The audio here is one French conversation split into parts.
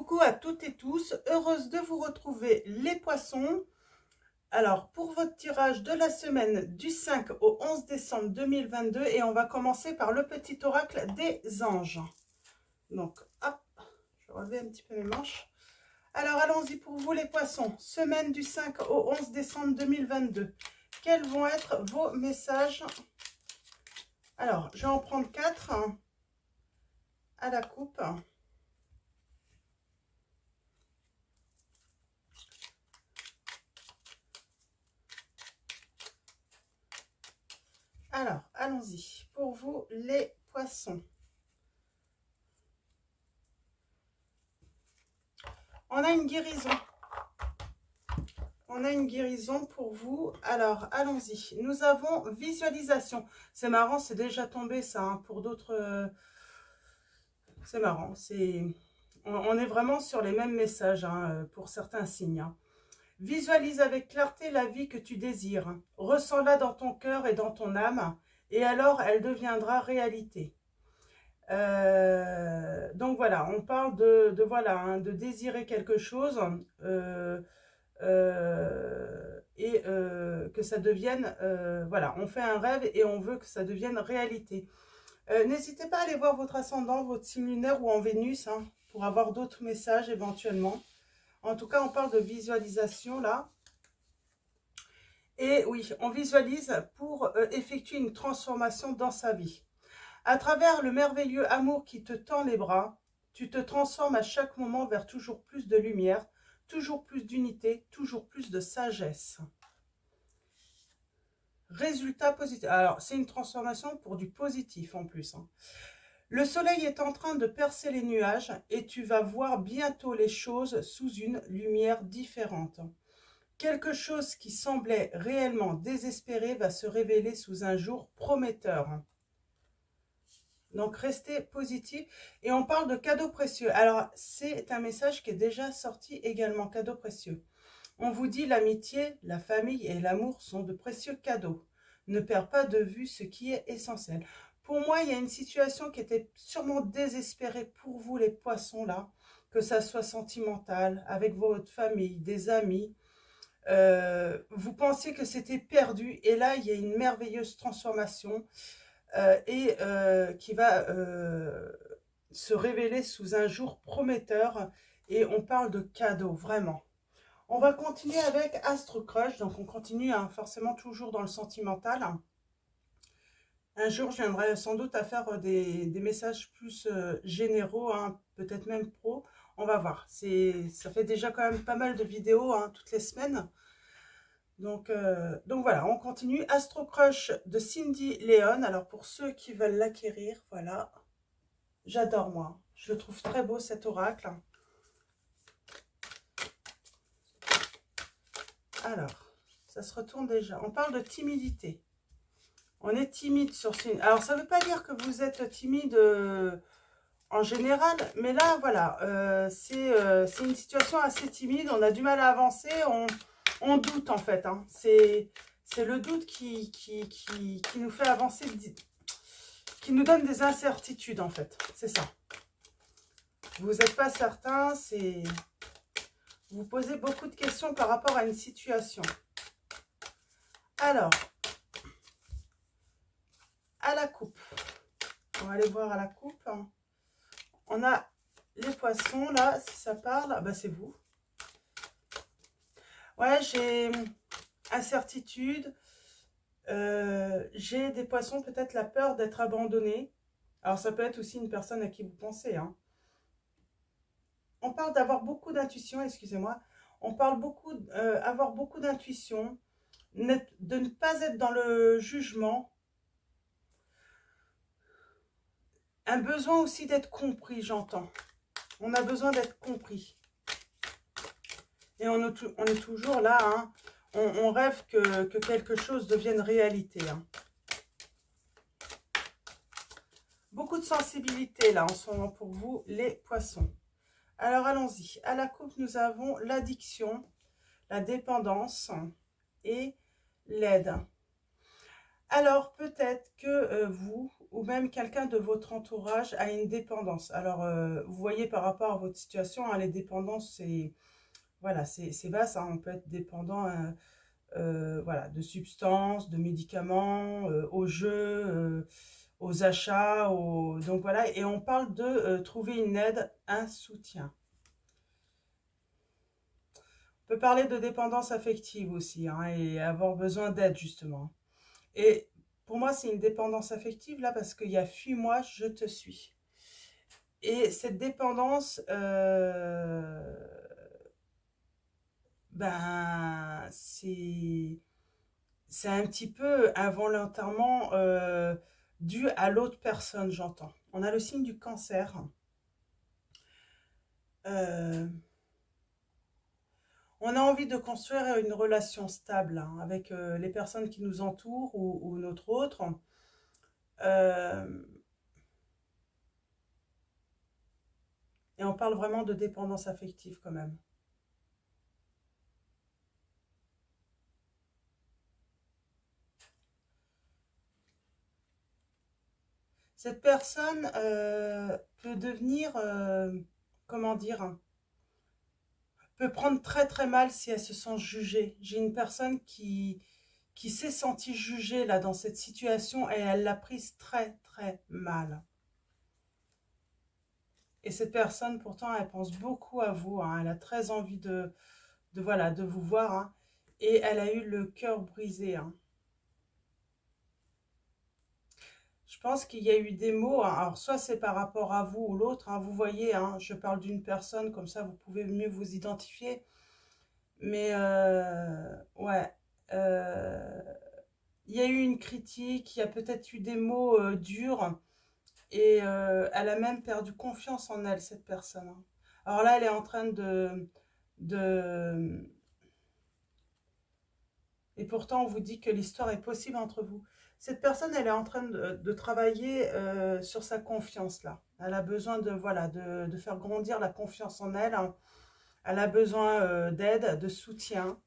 Coucou à toutes et tous, heureuse de vous retrouver les poissons. Alors pour votre tirage de la semaine du 5 au 11 décembre 2022 et on va commencer par le petit oracle des anges. Donc hop, je vais relever un petit peu mes manches. Alors allons-y pour vous les poissons, semaine du 5 au 11 décembre 2022. Quels vont être vos messages? Alors je vais en prendre 4 à la coupe. Alors, allons-y. Pour vous, les poissons. On a une guérison. On a une guérison pour vous. Alors, allons-y. Nous avons visualisation. C'est marrant, c'est déjà tombé ça. Hein, pour d'autres... c'est marrant. On est vraiment sur les mêmes messages hein, pour certains signes. Hein. Visualise avec clarté la vie que tu désires. Ressens-la dans ton cœur et dans ton âme. Et alors, elle deviendra réalité. Donc voilà, on parle voilà, hein, de désirer quelque chose et que ça devienne, voilà, on fait un rêve et on veut que ça devienne réalité. N'hésitez pas à aller voir votre ascendant, votre signe lunaire ou en Vénus, hein, pour avoir d'autres messages éventuellement. En tout cas, on parle de visualisation là. Et oui, on visualise pour effectuer une transformation dans sa vie. À travers le merveilleux amour qui te tend les bras, tu te transformes à chaque moment vers toujours plus de lumière, toujours plus d'unité, toujours plus de sagesse. Résultat positif. Alors, c'est une transformation pour du positif en plus. Hein. Le soleil est en train de percer les nuages et tu vas voir bientôt les choses sous une lumière différente. Quelque chose qui semblait réellement désespéré va se révéler sous un jour prometteur. Donc, restez positif. Et on parle de cadeaux précieux. Alors, c'est un message qui est déjà sorti également, cadeaux précieux. On vous dit l'amitié, la famille et l'amour sont de précieux cadeaux. Ne perds pas de vue ce qui est essentiel. Pour moi, il y a une situation qui était sûrement désespérée pour vous, les poissons, là. Que ça soit sentimental, avec votre famille, des amis. Vous pensiez que c'était perdu. Et là, il y a une merveilleuse transformation. Qui va se révéler sous un jour prometteur et on parle de cadeaux, vraiment. On va continuer avec Astro Crush, donc on continue hein, forcément toujours dans le sentimental. Un jour, je viendrai sans doute à faire des messages plus généraux, hein, peut-être même pro. On va voir. Ça fait déjà quand même pas mal de vidéos hein, toutes les semaines. Donc voilà, on continue. Astro Crush de Cindy Leon. Alors pour ceux qui veulent l'acquérir, voilà. J'adore moi. Je le trouve très beau cet oracle. Alors, ça se retourne déjà. On parle de timidité. On est timide sur ce... Alors ça ne veut pas dire que vous êtes timide en général. Mais là, voilà. C'est une situation assez timide. On a du mal à avancer. On doute en fait. Hein. C'est le doute qui nous fait avancer, qui nous donne des incertitudes en fait. C'est ça. Vous n'êtes pas certain, vous posez beaucoup de questions par rapport à une situation. Alors, à la coupe. On va aller voir à la coupe. On a les poissons là, si ça parle, bah c'est vous. Ouais, j'ai incertitude. J'ai des poissons, peut-être la peur d'être abandonné. Alors, ça peut être aussi une personne à qui vous pensez. Hein. On parle d'avoir beaucoup d'intuition, excusez-moi. On parle beaucoup avoir beaucoup d'intuition, de ne pas être dans le jugement. Un besoin aussi d'être compris, j'entends. On a besoin d'être compris. Et on est toujours là, hein. On rêve que quelque chose devienne réalité. Hein. Beaucoup de sensibilité là en ce moment pour vous, les poissons. Alors allons-y. À la coupe, nous avons l'addiction, la dépendance et l'aide. Alors peut-être que vous ou même quelqu'un de votre entourage a une dépendance. Alors, vous voyez par rapport à votre situation, hein, les dépendances, c'est voilà, c'est vaste, hein. On peut être dépendant voilà, de substances, de médicaments, aux jeux, aux achats, donc voilà. Et on parle de trouver une aide, un soutien. On peut parler de dépendance affective aussi, hein, et avoir besoin d'aide justement. Et pour moi, c'est une dépendance affective là parce qu'il y a fuis-moi, je te suis. Et cette dépendance, ben, c'est un petit peu involontairement dû à l'autre personne, j'entends. On a le signe du cancer. Euh, on a envie de construire une relation stable, hein, avec les personnes qui nous entourent ou notre autre. Euh, et on parle vraiment de dépendance affective quand même. Cette personne peut devenir, comment dire, peut prendre très très mal si elle se sent jugée. J'ai une personne qui s'est sentie jugée là dans cette situation et elle l'a prise très très mal. Et cette personne pourtant elle pense beaucoup à vous, hein. Elle a très envie voilà, de vous voir, hein. Et elle a eu le cœur brisé, hein. Je pense qu'il y a eu des mots, hein. Alors soit c'est par rapport à vous ou l'autre, hein. Vous voyez, hein, je parle d'une personne, comme ça vous pouvez mieux vous identifier. Mais ouais, il y a eu une critique, il y a peut-être eu des mots durs. Et elle a même perdu confiance en elle, cette personne, hein. Alors là, elle est en train de... Et pourtant, on vous dit que l'histoire est possible entre vous. Cette personne, elle est en train de travailler sur sa confiance, là. Elle a besoin de, voilà, de faire grandir la confiance en elle, hein. Elle a besoin d'aide, de soutien.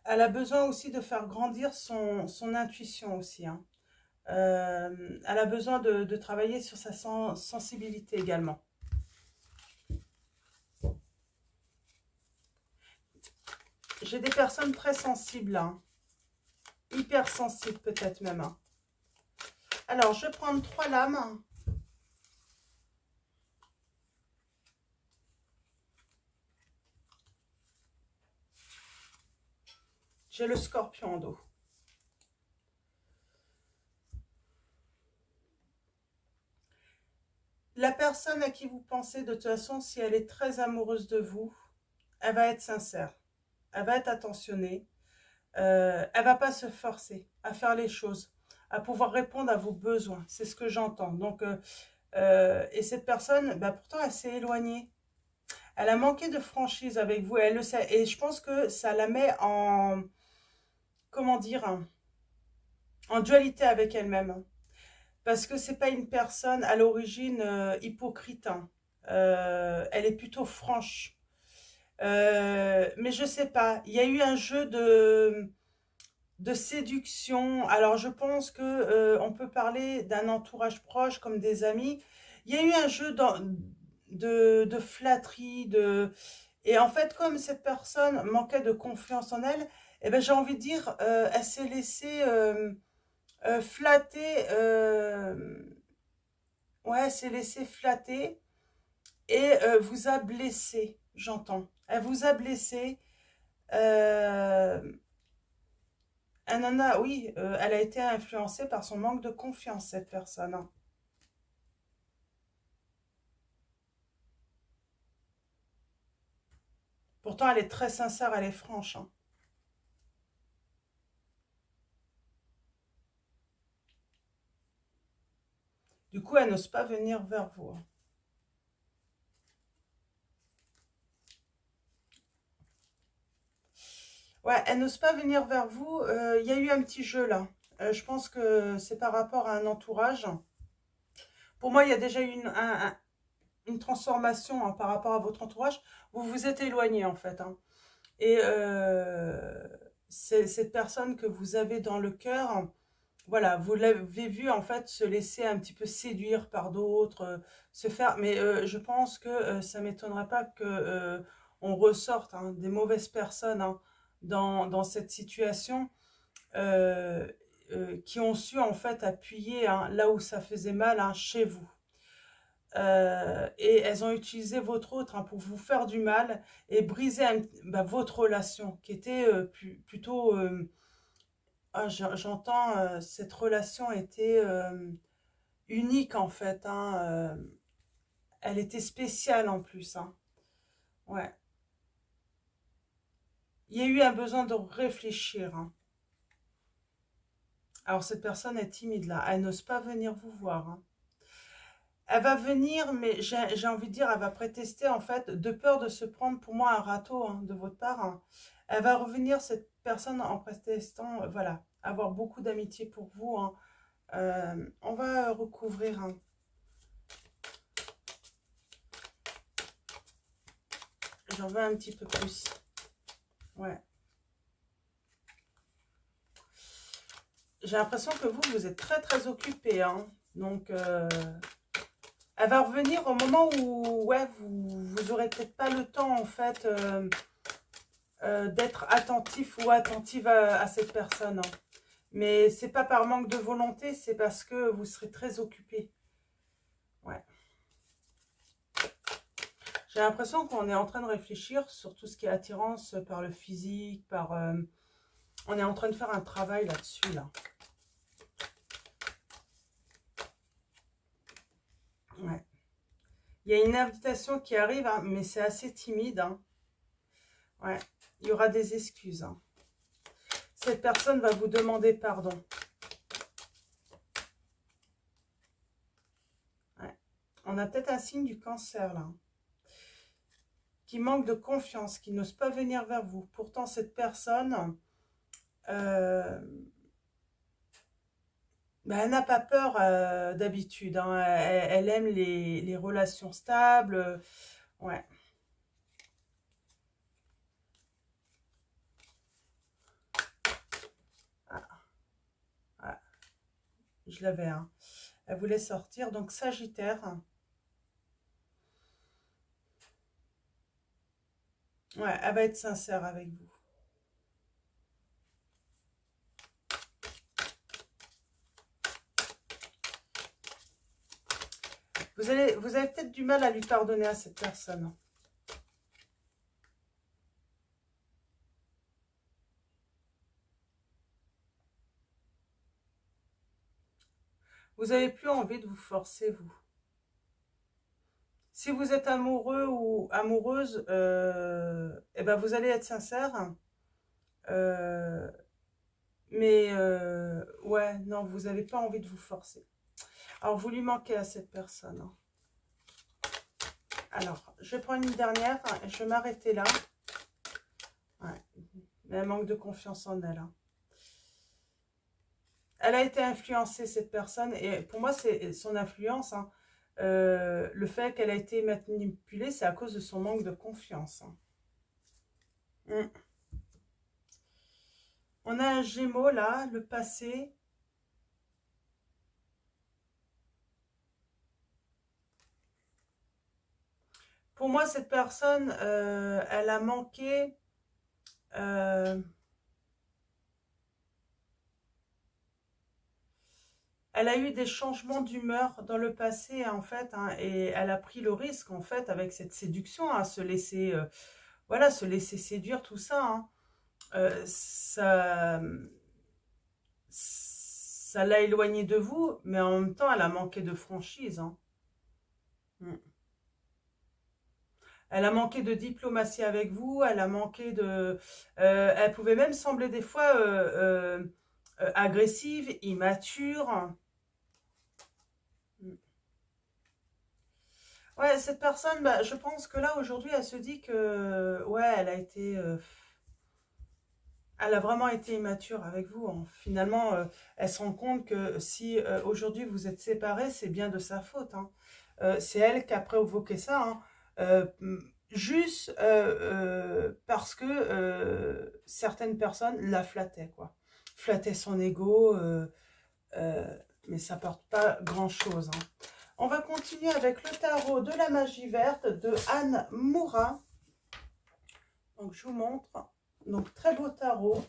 Elle a besoin aussi de faire grandir son intuition aussi, hein. Elle a besoin de travailler sur sa sensibilité également. J'ai des personnes très sensibles, hein. Hyper sensibles peut-être même, hein. Alors, je vais prendre 3 lames. J'ai le scorpion en dos. La personne à qui vous pensez, de toute façon, si elle est très amoureuse de vous, elle va être sincère. Elle va être attentionnée. Elle va pas se forcer à faire les choses, à pouvoir répondre à vos besoins. C'est ce que j'entends. Donc, et cette personne, bah, pourtant, elle s'est éloignée. Elle a manqué de franchise avec vous. Elle le sait. Et je pense que ça la met en... Comment dire, en dualité avec elle-même. Parce que c'est pas une personne à l'origine hypocrite, hein. Elle est plutôt franche. Mais je sais pas, il y a eu un jeu de séduction. Alors je pense que on peut parler d'un entourage proche comme des amis. Il y a eu un jeu de flatterie, et en fait comme cette personne manquait de confiance en elle, eh ben, j'ai envie de dire, elle s'est laissée flatter, ouais, elle s'est laissée flatter et vous a blessé, j'entends. Elle vous a blessé. Elle en a, oui, elle a été influencée par son manque de confiance, cette personne, hein. Pourtant, elle est très sincère, elle est franche, hein. Du coup, elle n'ose pas venir vers vous, hein. Ouais, elle n'ose pas venir vers vous. Il y a eu un petit jeu là. Je pense que c'est par rapport à un entourage. Pour moi, il y a déjà eu une transformation, hein, par rapport à votre entourage. Vous vous êtes éloigné en fait, hein. Et c'est cette personne que vous avez dans le cœur, voilà, vous l'avez vu en fait se laisser un petit peu séduire par d'autres, se faire. Mais je pense que ça m'étonnerait pas que on ressorte hein, des mauvaises personnes hein, dans cette situation euh, qui ont su en fait appuyer hein, là où ça faisait mal hein, chez vous. Et elles ont utilisé votre autre hein, pour vous faire du mal et briser bah, votre relation qui était plutôt ah, j'entends, cette relation était unique en fait, hein, elle était spéciale en plus, hein. Ouais. Il y a eu un besoin de réfléchir, hein. Alors cette personne est timide là, elle n'ose pas venir vous voir, hein. Elle va venir, mais j'ai envie de dire, elle va prétester en fait, de peur de se prendre pour moi un râteau hein, de votre part, hein. Elle va revenir, cette personne, en prétestant, voilà, avoir beaucoup d'amitié pour vous, hein. On va recouvrir, hein. J'en veux un petit peu plus. Ouais. J'ai l'impression que vous êtes très très occupé, hein. Donc, elle va revenir au moment où, ouais, vous aurez peut-être pas le temps, en fait, d'être attentif ou attentive à cette personne, hein. Mais c'est pas par manque de volonté, c'est parce que vous serez très occupé. Ouais. J'ai l'impression qu'on est en train de réfléchir sur tout ce qui est attirance par le physique, par... on est en train de faire un travail là-dessus, là. Ouais. Il y a une invitation qui arrive, hein, mais c'est assez timide, hein. Ouais. Il y aura des excuses, hein. Cette personne va vous demander pardon. Ouais. On a peut-être un signe du cancer, là. Qui manque de confiance, qui n'ose pas venir vers vous. Pourtant, cette personne... ben, elle n'a pas peur d'habitude, hein. Elle aime les relations stables. Ouais. Ah, ah, je l'avais, hein. Elle voulait sortir. Donc, Sagittaire. Ouais, elle va être sincère avec vous. Vous avez peut-être du mal à lui pardonner à cette personne. Vous n'avez plus envie de vous forcer, vous. Si vous êtes amoureux ou amoureuse, eh ben vous allez être sincère. Euh, mais ouais, non, vous n'avez pas envie de vous forcer. Alors, vous lui manquez à cette personne, hein. Alors, je vais prendre une dernière et je vais m'arrêter là. Ouais. Mais elle manque de confiance en elle, hein. Elle a été influencée, cette personne, et pour moi, c'est son influence, hein. Le fait qu'elle a été manipulée, c'est à cause de son manque de confiance, hein. Mm. On a un Gémeaux, là, le passé. Pour moi, cette personne, elle a manqué... elle a eu des changements d'humeur dans le passé, en fait, hein, et elle a pris le risque, en fait, avec cette séduction, à se laisser, voilà, se laisser séduire, tout ça, hein. Ça l'a éloignée de vous, mais en même temps, elle a manqué de franchise, hein. Mm. Elle a manqué de diplomatie avec vous, elle a manqué de... elle pouvait même sembler des fois agressive, immature. Mm. Ouais, cette personne, bah, je pense que là, aujourd'hui, elle se dit que, ouais, elle a été... elle a vraiment été immature avec vous, hein. Finalement, elle se rend compte que si aujourd'hui vous êtes séparés, c'est bien de sa faute, hein. C'est elle qui a provoqué ça, hein. Juste parce que certaines personnes la flattaient, quoi. Flattaient son ego. mais ça porte pas grand-chose. Hein. On va continuer avec le tarot de la magie verte de Anne Moura. Donc, je vous montre. Donc, très beau tarot.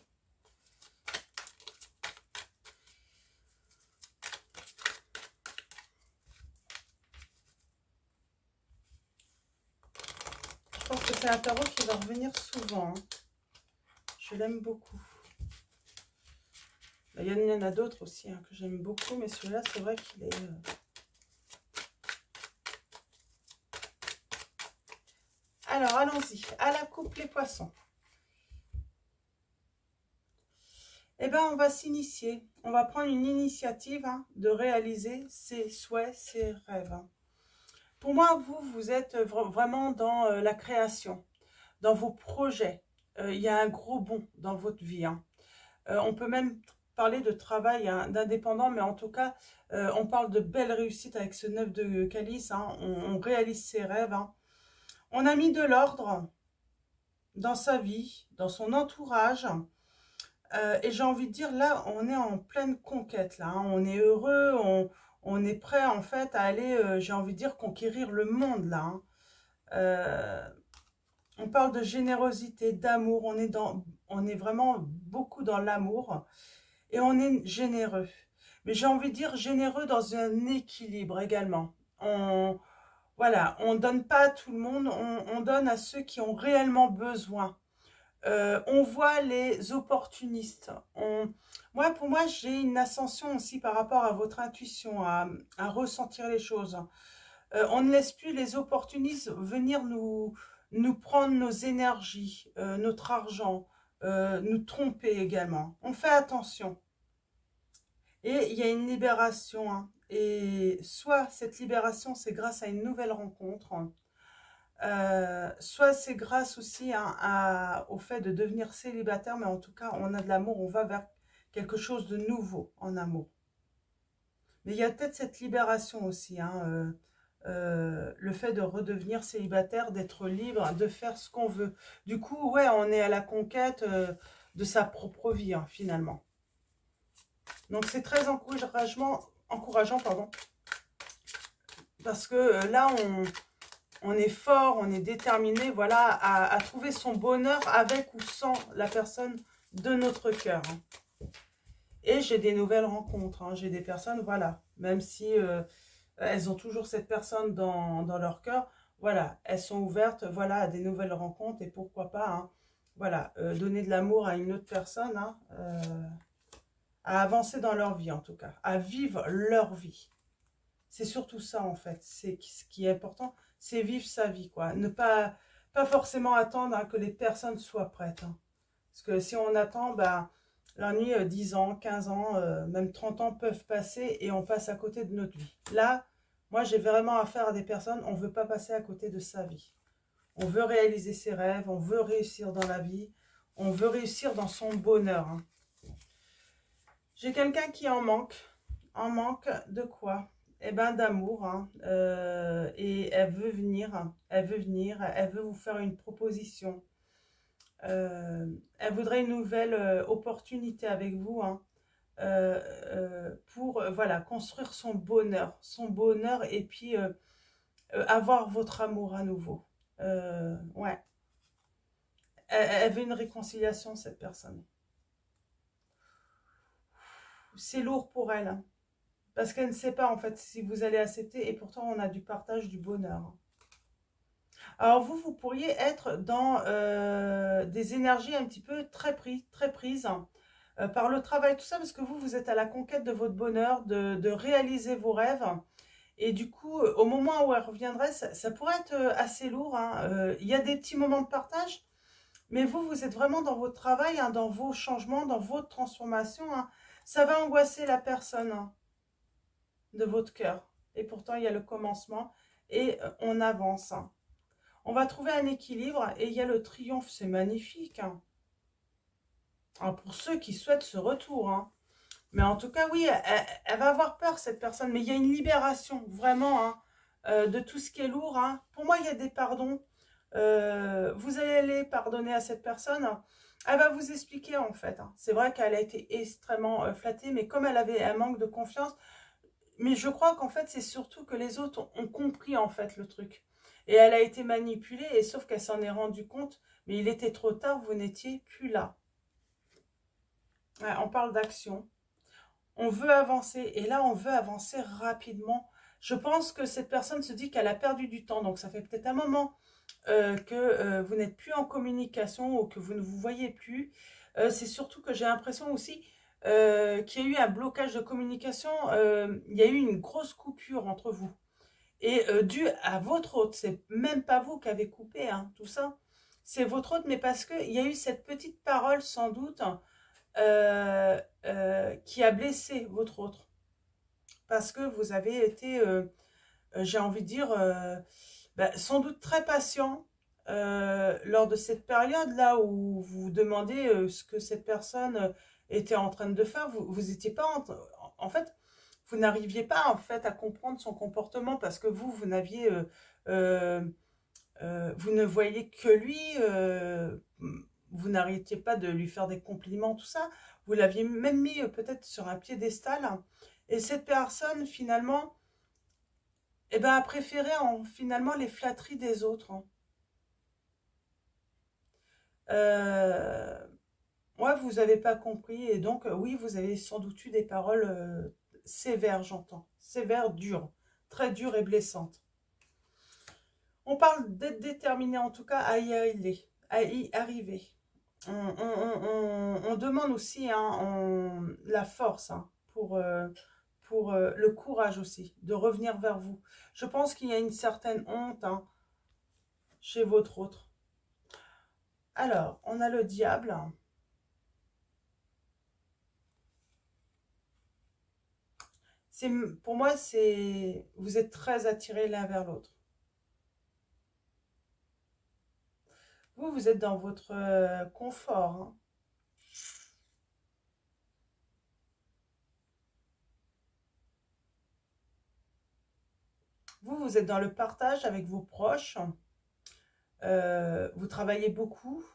Je pense que c'est un tarot qui va revenir souvent. Hein. Je l'aime beaucoup. Il y en a d'autres aussi hein, que j'aime beaucoup, mais celui-là, c'est vrai qu'il est... Alors, allons-y. À la coupe, les poissons. Eh bien, on va s'initier. On va prendre une initiative hein, de réaliser ses souhaits, ses rêves. Hein. Pour moi, vous êtes vraiment dans la création, dans vos projets. Il y a un gros bond dans votre vie. Hein. On peut même parler de travail hein, d'indépendant, mais en tout cas, on parle de belles réussites avec ce 9 de calice. Hein. On réalise ses rêves. Hein. On a mis de l'ordre dans sa vie, dans son entourage. Et j'ai envie de dire, là, on est en pleine conquête. Là, hein. On est heureux, on est prêt, en fait, à aller, j'ai envie de dire, conquérir le monde, là. Hein. On parle de générosité, d'amour. On est vraiment beaucoup dans l'amour. Et on est généreux. Mais j'ai envie de dire généreux dans un équilibre également. Voilà, on ne donne pas à tout le monde, on donne à ceux qui ont réellement besoin. On voit les opportunistes. Pour moi, j'ai une ascension aussi par rapport à votre intuition, à ressentir les choses. On ne laisse plus les opportunistes venir nous prendre nos énergies, notre argent, nous tromper également. On fait attention. Et il y a une libération. Hein. Et soit cette libération, c'est grâce à une nouvelle rencontre, soit c'est grâce aussi hein, au fait de devenir célibataire, mais en tout cas, on a de l'amour, on va vers quelque chose de nouveau en amour. Mais il y a peut-être cette libération aussi, hein, le fait de redevenir célibataire, d'être libre, de faire ce qu'on veut. Du coup, ouais, on est à la conquête de sa propre vie, hein, finalement. Donc, c'est très encourageant, pardon, parce que là, on est fort, on est déterminé, voilà, à trouver son bonheur avec ou sans la personne de notre cœur. Hein. Et j'ai des nouvelles rencontres, hein, j'ai des personnes, voilà, même si elles ont toujours cette personne dans leur cœur, voilà, elles sont ouvertes, voilà, à des nouvelles rencontres et pourquoi pas, hein, voilà, donner de l'amour à une autre personne, hein, à avancer dans leur vie en tout cas, à vivre leur vie. C'est surtout ça en fait, c'est ce qui est important, c'est vivre sa vie quoi. Ne pas forcément attendre hein, que les personnes soient prêtes. Hein. Parce que si on attend, bah, la nuit, 10 ans, 15 ans, même 30 ans peuvent passer et on passe à côté de notre vie. Là, moi j'ai vraiment affaire à des personnes, on ne veut pas passer à côté de sa vie. On veut réaliser ses rêves, on veut réussir dans la vie, on veut réussir dans son bonheur. Hein. J'ai quelqu'un qui en manque de quoi? Eh ben d'amour, hein. Et elle veut venir, elle veut vous faire une proposition. Elle voudrait une nouvelle opportunité avec vous, hein, pour voilà, construire son bonheur et puis avoir votre amour à nouveau. Ouais. Elle veut une réconciliation, cette personne. C'est lourd pour elle, hein. Parce qu'elle ne sait pas en fait si vous allez accepter et pourtant on a du partage du bonheur. Alors vous pourriez être dans des énergies un petit peu très prises par le travail, tout ça, parce que vous êtes à la conquête de votre bonheur, de réaliser vos rêves. Et du coup, au moment où elle reviendrait, ça pourrait être assez lourd. Hein. Il y a des petits moments de partage, mais vous êtes vraiment dans votre travail, hein, dans vos changements, dans votre transformation. Hein. Ça va angoisser la personne. Hein, de votre cœur. Et pourtant, il y a le commencement et on avance. Hein. On va trouver un équilibre et il y a le triomphe. C'est magnifique. Hein. Alors, pour ceux qui souhaitent ce retour. Hein. Mais en tout cas, oui, elle va avoir peur, cette personne. Mais il y a une libération, vraiment, hein, de tout ce qui est lourd. Hein. Pour moi, il y a des pardons. Vous allez pardonner à cette personne. Elle va vous expliquer en fait. Hein. C'est vrai qu'elle a été extrêmement flattée, mais comme elle avait un manque de confiance, mais je crois qu'en fait, c'est surtout que les autres ont compris en fait le truc. Et elle a été manipulée, et sauf qu'elle s'en est rendue compte, mais il était trop tard, vous n'étiez plus là. Ouais, on parle d'action. On veut avancer, et là, on veut avancer rapidement. Je pense que cette personne se dit qu'elle a perdu du temps, donc ça fait peut-être un moment que vous n'êtes plus en communication ou que vous ne vous voyez plus. C'est surtout que j'ai l'impression aussi qu'il y a eu un blocage de communication. Il y a eu une grosse coupure entre vous. Et dû à votre hôte, c'est même pas vous qui avez coupé hein, tout ça. C'est votre hôte, mais parce qu'il y a eu cette petite parole sans doute qui a blessé votre autre. Parce que vous avez été, j'ai envie de dire, sans doute très patient lors de cette période-là où vous vous demandez ce que cette personne était en train de faire. Vous étiez pas en fait, vous n'arriviez pas en fait à comprendre son comportement parce que vous n'aviez, vous ne voyez que lui, vous n'arrêtiez pas de lui faire des compliments, tout ça. Vous l'aviez même mis peut-être sur un piédestal. Et cette personne, finalement, eh ben, a préféré finalement les flatteries des autres. Hein. Ouais, vous n'avez pas compris. Et donc, oui, vous avez sans doute eu des paroles sévères, j'entends. Sévères, dures. Très dures et blessantes. On parle d'être déterminé, en tout cas, à y arriver. On demande aussi hein, la force hein, pour le courage aussi, de revenir vers vous. Je pense qu'il y a une certaine honte hein, chez votre autre. Alors, on a le diable. Pour moi, vous êtes très attirés l'un vers l'autre. Vous êtes dans votre confort. Hein. Vous êtes dans le partage avec vos proches. Vous travaillez beaucoup.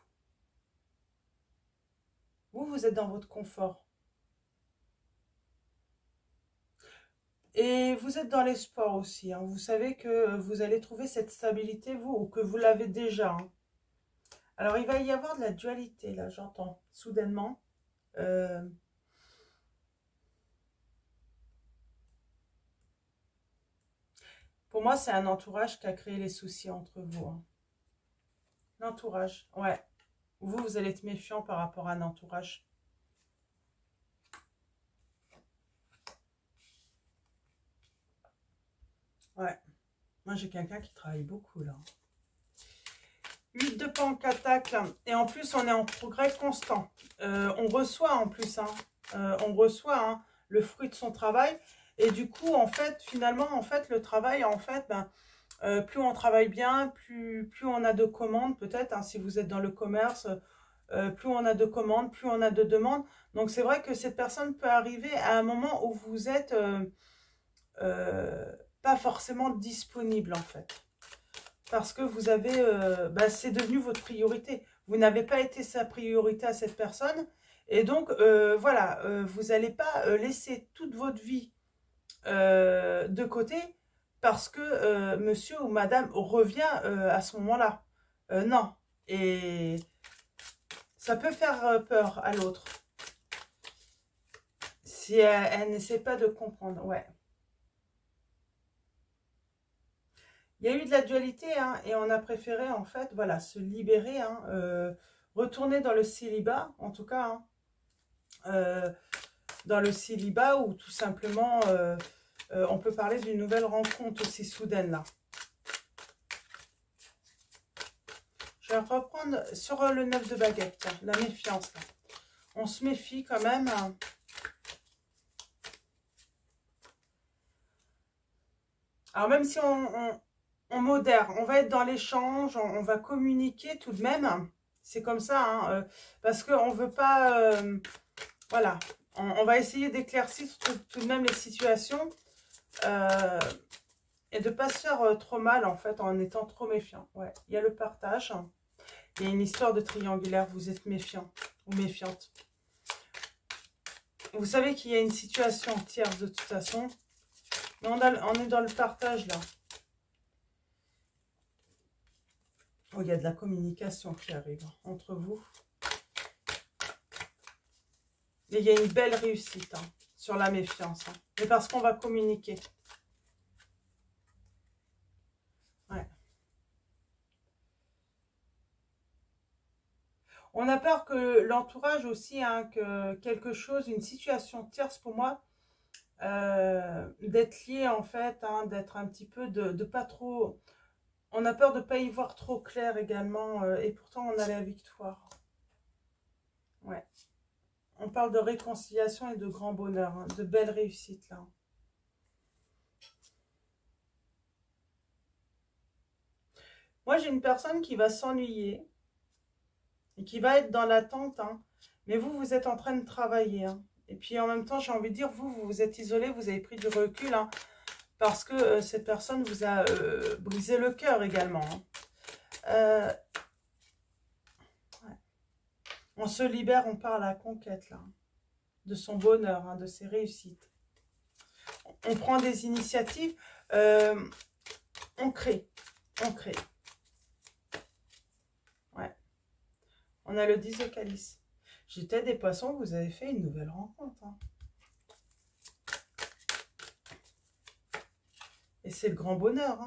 Vous êtes dans votre confort. Et vous êtes dans l'espoir aussi. Hein. Vous savez que vous allez trouver cette stabilité, vous, ou que vous l'avez déjà. Hein. Alors, il va y avoir de la dualité, là, j'entends, soudainement. Pour moi, c'est un entourage qui a créé les soucis entre vous. Hein. L'entourage, ouais. Vous allez être méfiant par rapport à un entourage. Ouais. Moi, j'ai quelqu'un qui travaille beaucoup, là. 8 de Pentacles. Et en plus, on est en progrès constant. On reçoit, en plus, hein, on reçoit hein, le fruit de son travail. Et du coup, en fait, finalement, en fait, le travail, en fait, plus on travaille bien, plus on a de commandes, peut-être, hein, si vous êtes dans le commerce, plus on a de commandes, plus on a de demandes. Donc, c'est vrai que cette personne peut arriver à un moment où vous êtes pas forcément disponible, en fait. Parce que vous avez, c'est devenu votre priorité. Vous n'avez pas été sa priorité à cette personne. Et donc, voilà, vous n'allez pas laisser toute votre vie de côté parce que monsieur ou madame revient à ce moment-là. Non. Et ça peut faire peur à l'autre. Si elle n'essaie pas de comprendre, ouais. Il y a eu de la dualité hein, et on a préféré en fait, voilà, se libérer, hein, retourner dans le célibat, en tout cas, hein, dans le célibat ou tout simplement, on peut parler d'une nouvelle rencontre aussi soudaine là. Je vais reprendre sur le 9 de baguette, tiens, la méfiance là. On se méfie quand même. Hein. Alors même si on modère, on va être dans l'échange, on va communiquer tout de même. C'est comme ça, hein, parce qu'on ne veut pas... voilà, on va essayer d'éclaircir tout de même les situations et de ne pas se faire trop mal, en fait, en étant trop méfiant. Ouais, il y a le partage. Il y a une histoire de triangulaire, vous êtes méfiant ou méfiante. Vous savez qu'il y a une situation tierce de toute façon. Mais on est dans le partage là. Oh, il y a de la communication qui arrive entre vous. Et il y a une belle réussite sur la méfiance. Mais parce qu'on va communiquer. Ouais. On a peur que l'entourage aussi, que quelque chose, une situation tierce pour moi, d'être lié en fait, d'être un petit peu, de pas trop... On a peur de ne pas y voir trop clair également, et pourtant on a la victoire. Ouais. On parle de réconciliation et de grand bonheur, de belles réussites là. Moi j'ai une personne qui va s'ennuyer et qui va être dans l'attente, mais vous, vous êtes en train de travailler. Et puis en même temps, j'ai envie de dire, vous vous êtes isolé, vous avez pris du recul, parce que cette personne vous a brisé le cœur également. Ouais. On se libère, on part à la conquête, là, de son bonheur, de ses réussites. On prend des initiatives, on crée, on crée. Ouais. On a le 10 de calice. J'étais des poissons, vous avez fait une nouvelle rencontre. Et c'est le grand bonheur.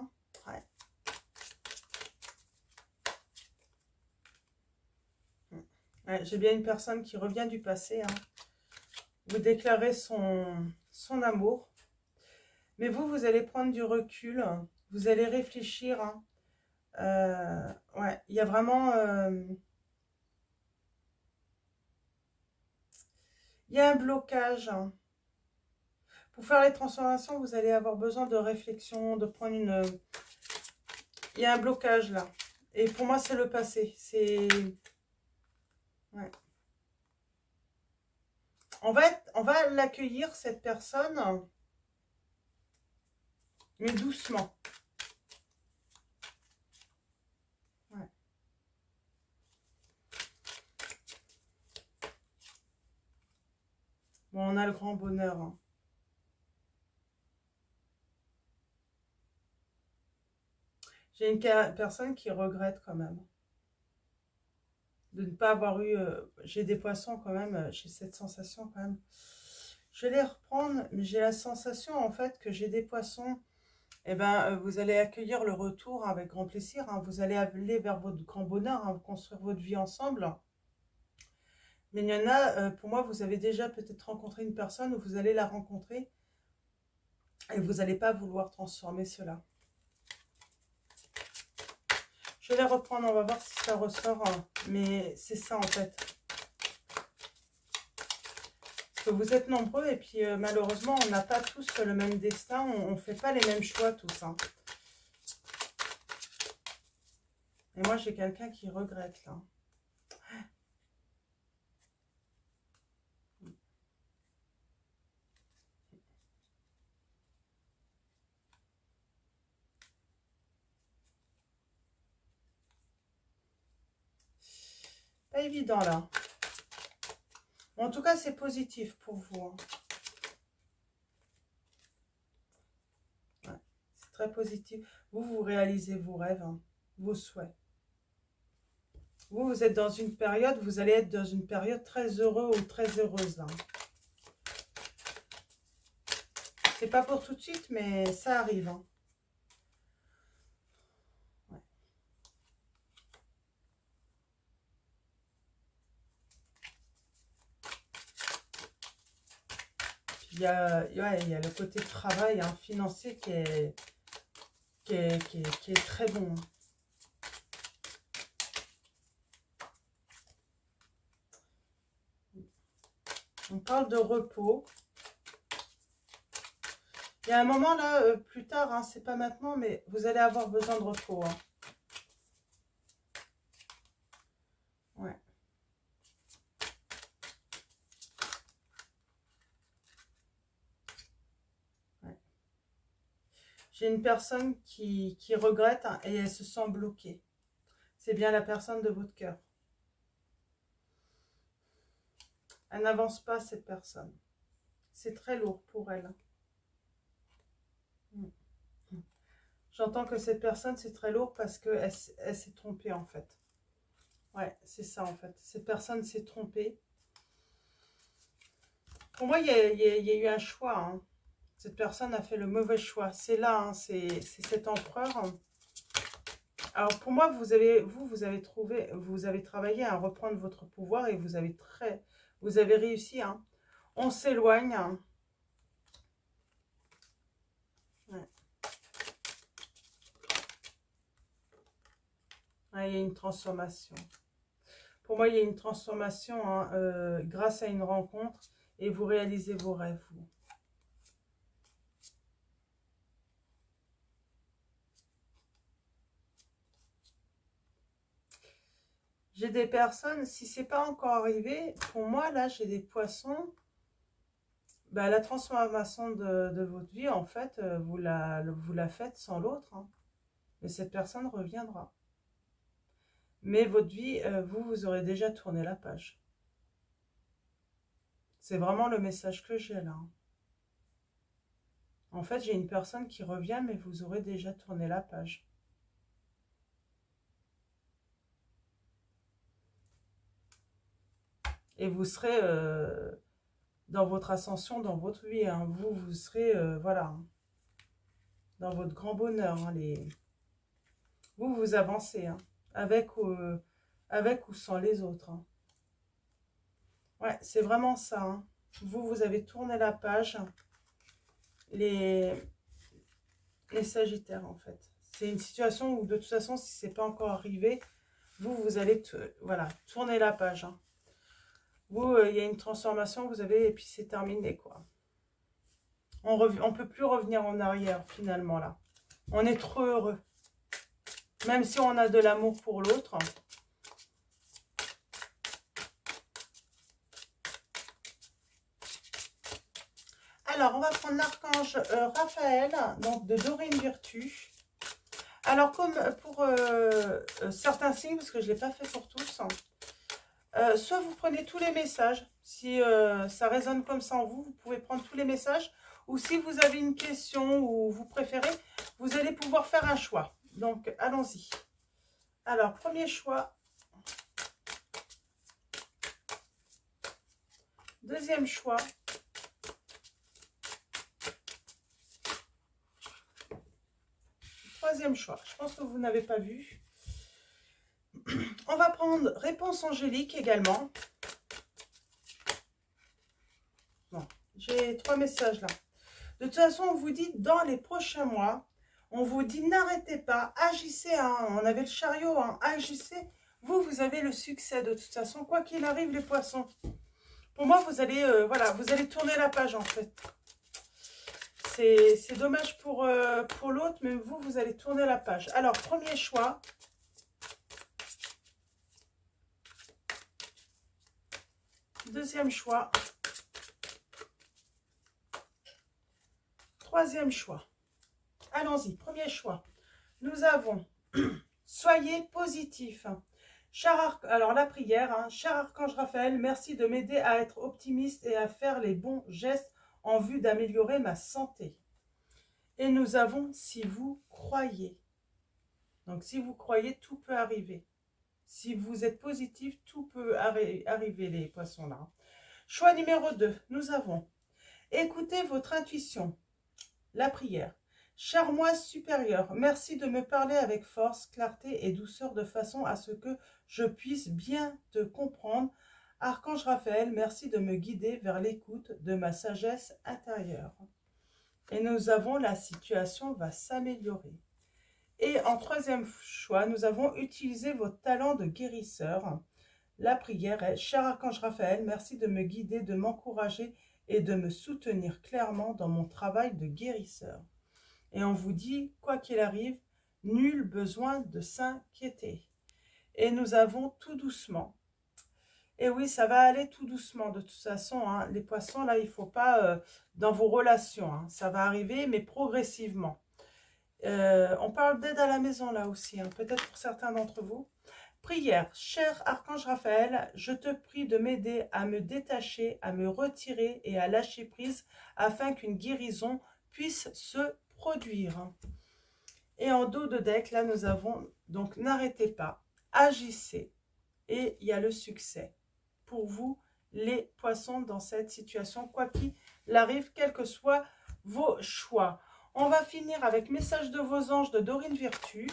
Ouais. Ouais, j'ai bien une personne qui revient du passé. Vous déclarez son amour. Mais vous, vous allez prendre du recul. Vous allez réfléchir. Ouais, il y a vraiment... il y a un blocage. Pour faire les transformations, vous allez avoir besoin de réflexion, de prendre une... Il y a un blocage là. Et pour moi, c'est le passé. C'est... Ouais. On va l'accueillir, cette personne, mais doucement. Ouais. Bon, on a le grand bonheur. J'ai une personne qui regrette quand même de ne pas avoir eu... j'ai des poissons quand même, j'ai cette sensation quand même. Je vais les reprendre, mais j'ai la sensation en fait que j'ai des poissons. Eh ben, vous allez accueillir le retour avec grand plaisir. Vous allez aller vers votre grand bonheur, construire votre vie ensemble. Mais il y en a, pour moi, vous avez déjà peut-être rencontré une personne où vous allez la rencontrer et vous n'allez pas vouloir transformer cela. Je vais les reprendre, on va voir si ça ressort. Mais c'est ça en fait. Parce que vous êtes nombreux et puis malheureusement, on n'a pas tous le même destin. On ne fait pas les mêmes choix tous. Et moi, j'ai quelqu'un qui regrette là. Pas évident là. En tout cas, c'est positif pour vous. Ouais, c'est très positif. Vous réalisez vos rêves, vos souhaits. Vous êtes dans une période, vous allez être dans une période très heureux ou très heureuse. C'est pas pour tout de suite, mais ça arrive. Ouais. Il y a le côté travail financier qui est très bon. On parle de repos. Il y a un moment là, plus tard, c'est pas maintenant, mais vous allez avoir besoin de repos. Ouais. Ouais. J'ai une personne qui regrette et elle se sent bloquée. C'est bien la personne de votre cœur. Elle n'avance pas, cette personne. C'est très lourd pour elle. J'entends que cette personne, c'est très lourd parce qu'elle s'est trompée, en fait. Ouais, c'est ça, en fait. Cette personne s'est trompée. Pour moi, il y a eu un choix. Hein. Cette personne a fait le mauvais choix. C'est là, hein, c'est cet empereur. Alors, pour moi, vous avez travaillé à reprendre votre pouvoir et vous avez réussi. Hein. On s'éloigne. Hein. Ouais. Ouais, il y a une transformation. Pour moi, il y a une transformation hein, grâce à une rencontre et vous réalisez vos rêves. Vous. J'ai des personnes, si c'est pas encore arrivé, pour moi, là, j'ai des poissons. Bah, la transformation de votre vie, en fait, vous la faites sans l'autre. Hein. Mais cette personne reviendra. Mais votre vie, vous aurez déjà tourné la page. C'est vraiment le message que j'ai là. En fait, j'ai une personne qui revient, mais vous aurez déjà tourné la page. Et vous serez dans votre ascension, dans votre vie. Hein. Vous serez, voilà, hein, dans votre grand bonheur. Hein, vous avancez, hein, avec ou sans les autres. Hein. Ouais, c'est vraiment ça. Hein. Vous avez tourné la page. Les Sagittaires, en fait. C'est une situation où, de toute façon, si c'est pas encore arrivé, vous allez, voilà, tourner la page. Hein. Vous, il y a une transformation, vous avez, et puis c'est terminé, quoi. On peut plus revenir en arrière, finalement, là. On est trop heureux. Même si on a de l'amour pour l'autre. Alors, on va prendre l'archange Raphaël, donc de Dorine Virtue. Alors, comme pour certains signes, parce que je ne l'ai pas fait pour tous, soit vous prenez tous les messages, si ça résonne comme ça en vous, vous pouvez prendre tous les messages, ou si vous avez une question ou vous préférez, vous allez pouvoir faire un choix. Donc, allons-y. Alors, premier choix. Deuxième choix. Troisième choix. Je pense que vous n'avez pas vu. On va prendre réponse angélique également. Bon, j'ai 3 messages là. De toute façon, on vous dit dans les prochains mois, on vous dit n'arrêtez pas, agissez. Hein, on avait le chariot, hein, agissez. Vous avez le succès de toute façon, quoi qu'il arrive, les poissons. Pour moi, vous allez, voilà, vous allez tourner la page en fait. C'est dommage pour l'autre, mais vous allez tourner la page. Alors, premier choix. Deuxième choix. Troisième choix. Allons-y, premier choix. Nous avons soyez positif. Alors la prière, hein, cher archange Raphaël, merci de m'aider à être optimiste et à faire les bons gestes en vue d'améliorer ma santé. Et nous avons si vous croyez. Donc si vous croyez, tout peut arriver. Si vous êtes positif, tout peut arriver, les poissons là. Choix numéro 2, nous avons écoutez votre intuition. La prière. Cher moi supérieur, merci de me parler avec force, clarté et douceur de façon à ce que je puisse bien te comprendre. Archange Raphaël, merci de me guider vers l'écoute de ma sagesse intérieure. Et nous avons la situation va s'améliorer. Et en troisième choix, nous avons utilisé votre talent de guérisseur. La prière est, cher Archange Raphaël, merci de me guider, de m'encourager et de me soutenir clairement dans mon travail de guérisseur. Et on vous dit, quoi qu'il arrive, nul besoin de s'inquiéter. Et nous avons tout doucement. Et oui, ça va aller tout doucement de toute façon. Hein, les poissons, là, il ne faut pas dans vos relations. Hein, ça va arriver, mais progressivement. On parle d'aide à la maison, là aussi, hein, peut-être pour certains d'entre vous. Prière. Cher Archange Raphaël, je te prie de m'aider à me détacher, à me retirer et à lâcher prise afin qu'une guérison puisse se produire. Et en dos de deck, là, nous avons donc n'arrêtez pas, agissez et il y a le succès pour vous, les poissons, dans cette situation, quoi qu'il arrive, quels que soient vos choix. On va finir avec Message de vos anges de Dorine Virtue.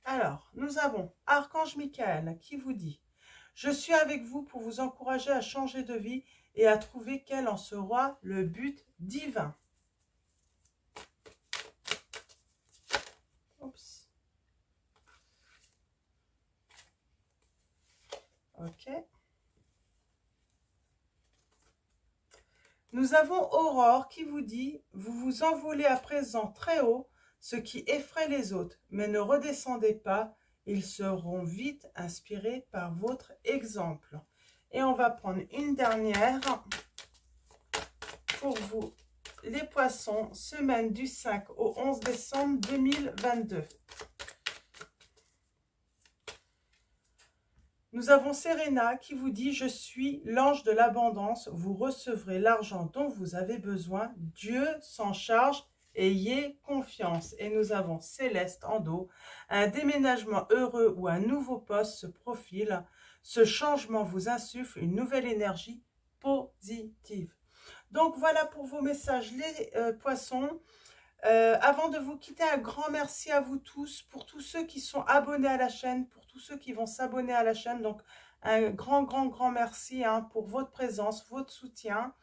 Alors, nous avons Archange Michael qui vous dit « Je suis avec vous pour vous encourager à changer de vie et à trouver quel en sera le but divin. » Oups. Ok. Nous avons Aurore qui vous dit « Vous vous envolez à présent très haut, ce qui effraie les autres, mais ne redescendez pas, ils seront vite inspirés par votre exemple. » Et on va prendre une dernière pour vous, les poissons, semaine du 5 au 11 décembre 2022. Nous avons Serena qui vous dit « Je suis l'ange de l'abondance, vous recevrez l'argent dont vous avez besoin, Dieu s'en charge, ayez confiance. » Et nous avons Céleste en dos, « Un déménagement heureux ou un nouveau poste se profile, ce changement vous insuffle une nouvelle énergie positive. » Donc voilà pour vos messages les poissons. Avant de vous quitter, un grand merci à vous tous, pour tous ceux qui sont abonnés à la chaîne, pour tous ceux qui vont s'abonner à la chaîne. Donc, un grand merci pour votre présence, votre soutien.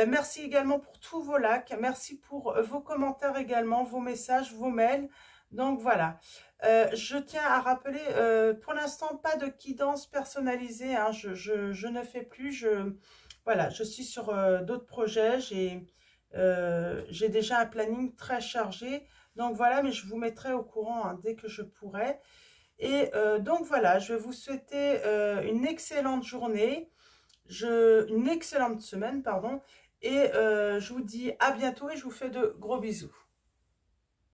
Merci également pour tous vos likes. Merci pour vos commentaires également, vos messages, vos mails. Donc, voilà. Je tiens à rappeler, pour l'instant, pas de guidance personnalisée. Hein, je ne fais plus. Voilà, je suis sur d'autres projets. J'ai déjà un planning très chargé, donc voilà, mais je vous mettrai au courant hein, dès que je pourrai. Et donc voilà, je vais vous souhaiter une excellente journée, une excellente semaine, pardon, et je vous dis à bientôt et je vous fais de gros bisous.